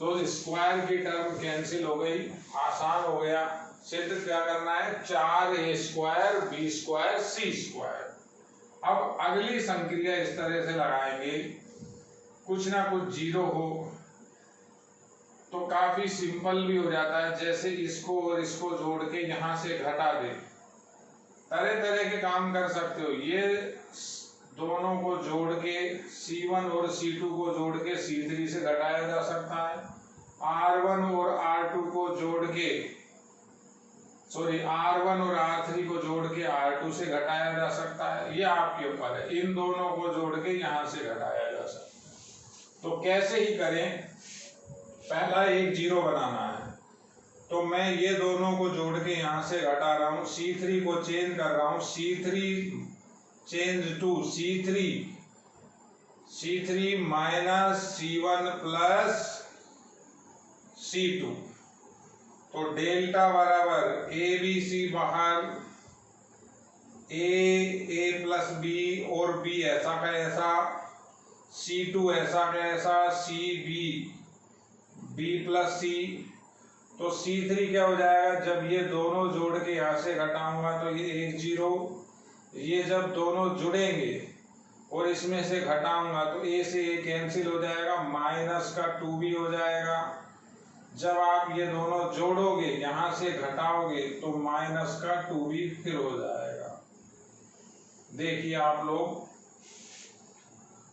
तो स्क्वायर की टर्म कैंसिल हो गई, आसान हो गया। सिद्ध क्या करना है? 4A square B square C square. अब अगली संक्रिया इस तरह से लगाएंगे, कुछ ना कुछ जीरो हो तो काफी सिंपल भी हो जाता है। जैसे इसको और इसको जोड़ के यहाँ से घटा दे, तरह तरह के काम कर सकते हो। ये दोनों को जोड़ के C1 और C2 को जोड़ के C3 से घटाया जा सकता है। R1 और R2 को जोड़ के R1 और R3 को जोड़ के R2 से घटाया जा सकता है। ये आपके ऊपर है। इन दोनों को जोड़ के यहाँ से घटाया जा सकता है। तो कैसे ही करें? पहला एक जीरो बनाना है, तो मैं ये दोनों को जोड़ के यहाँ से घटा रहा हूँ। C3 को चेंज कर रहा हूँ, C3 change to C3 minus C1 plus C2। तो डेल्टा बराबर ABC बाहर, A प्लस B और B ऐसा का ऐसा, C2 ऐसा का ऐसा, B प्लस C। तो C3 क्या हो जाएगा? जब ये दोनों जोड़ के यहाँ से घटाऊंगा तो ये एक जीरो, ये जब दोनों जुड़ेंगे और इसमें से घटाऊंगा तो A से A कैंसिल हो जाएगा, माइनस का 2B हो जाएगा। जब आप ये दोनों जोड़ोगे, यहाँ से घटाओगे, तो माइनस का 2B फिर हो जाएगा। देखिए आप लोग,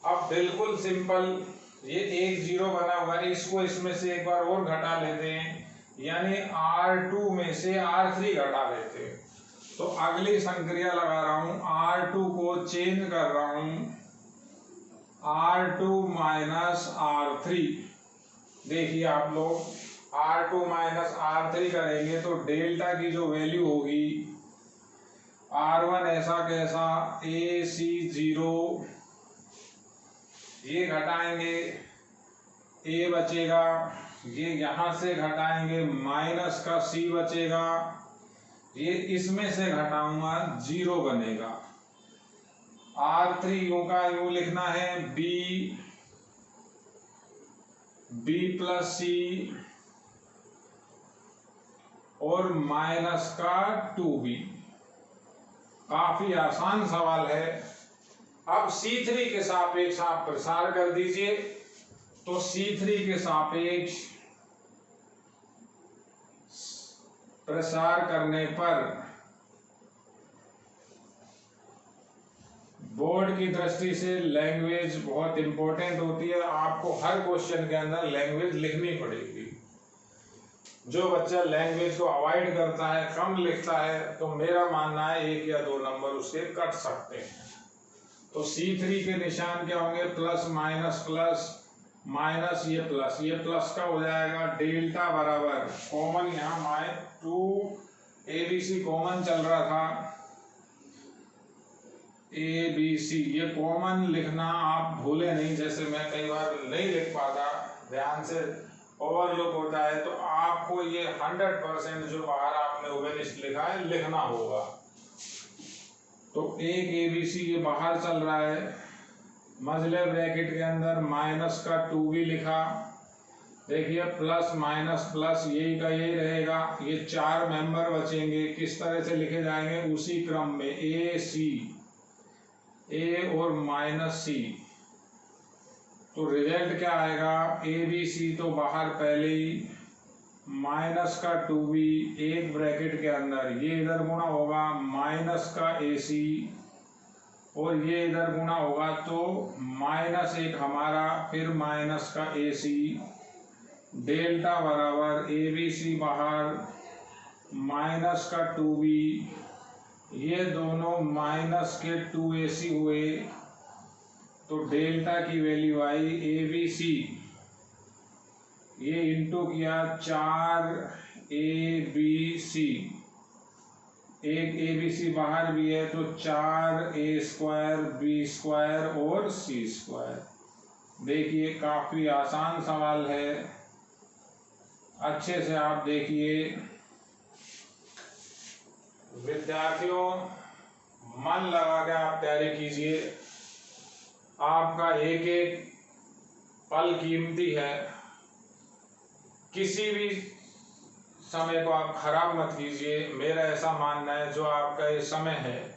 अब बिल्कुल सिंपल, ये एक जीरो बना हुआ है, इसको इसमें से एक बार और घटा लेते हैं, यानी R2 में से R3 घटा लेते हैं। तो अगली संक्रिया लगा रहा हूं, R2 को चेंज कर रहा हूं, R2 माइनस R3। देखिए आप लोग, R2 माइनस R3 करेंगे तो डेल्टा की जो वैल्यू होगी, R1 ऐसा कैसा, AC0, ये घटाएंगे, A बचेगा, ये यहां से घटाएंगे, माइनस का C बचेगा, ये इसमें से घटाऊंगा, जीरो बनेगा। R3 यूं का यूं लिखना है, B प्लस C और माइनस का 2B। काफी आसान सवाल है। अब C3 के सापेक्ष आप प्रसार कर दीजिए, तो C3 के सापेक्ष प्रसार करने पर बोर्ड की दृष्टि से लैंग्वेज बहुत इंपॉर्टेंट होती है। आपको हर क्वेश्चन के अंदर लैंग्वेज लिखनी पड़ेगी। जो बच्चा लैंग्वेज को अवॉइड करता है, कम लिखता है, तो मेरा मानना है 1 या 2 नंबर उसके कट सकते हैं। तो C3 के निशान क्या होंगे? प्लस माइनस प्लस, माइनस ये प्लस का हो जाएगा डेल्टा बराबर कॉमन, यहाँ माइ 2 ABC कॉमन चल रहा था, ABC ये कॉमन लिखना आप भूले नहीं, जैसे मैं कई बार नहीं लिख पाता, ध्यान से ओवरलुक होता है, तो आपको ये 100% जो बाहर आपने ओवेनिस्ट लिखा है लिखना होगा। तो एक ABC ये बाहर चल रहा है, मझले ब्रैकेट के अंदर माइनस का 2B लिखा, देखिए प्लस माइनस प्लस यही का यही रहेगा, ये 4 मेंबर बचेंगे, किस तरह से लिखे जाएंगे उसी क्रम में, A और माइनस C। तो रिजल्ट क्या आएगा, ABC तो बाहर पहले ही, माइनस का 2B एक ब्रैकेट के अंदर, ये इधर गुणा होगा माइनस का AC और ये इधर गुणा होगा तो माइनस एक हमारा, फिर माइनस का AC, डेल्टा बराबर ABC बाहर माइनस का 2B, ये दोनों माइनस के 2AC हुए, तो डेल्टा की वैल्यू आई ABC, ये इंटू किया 4ABC, एक ABC बाहर भी है तो 4A² B² और C²। देखिए काफी आसान सवाल है, अच्छे से आप देखिए। विद्यार्थियों मन लगा के आप तैयारी कीजिए, आपका एक एक पल कीमती है, किसी भी समय को आप खराब मत कीजिए। मेरा ऐसा मानना है जो आपका ये समय है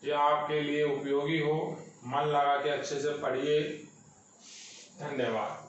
ये आपके लिए उपयोगी हो, मन लगा के अच्छे से पढ़िए। धन्यवाद।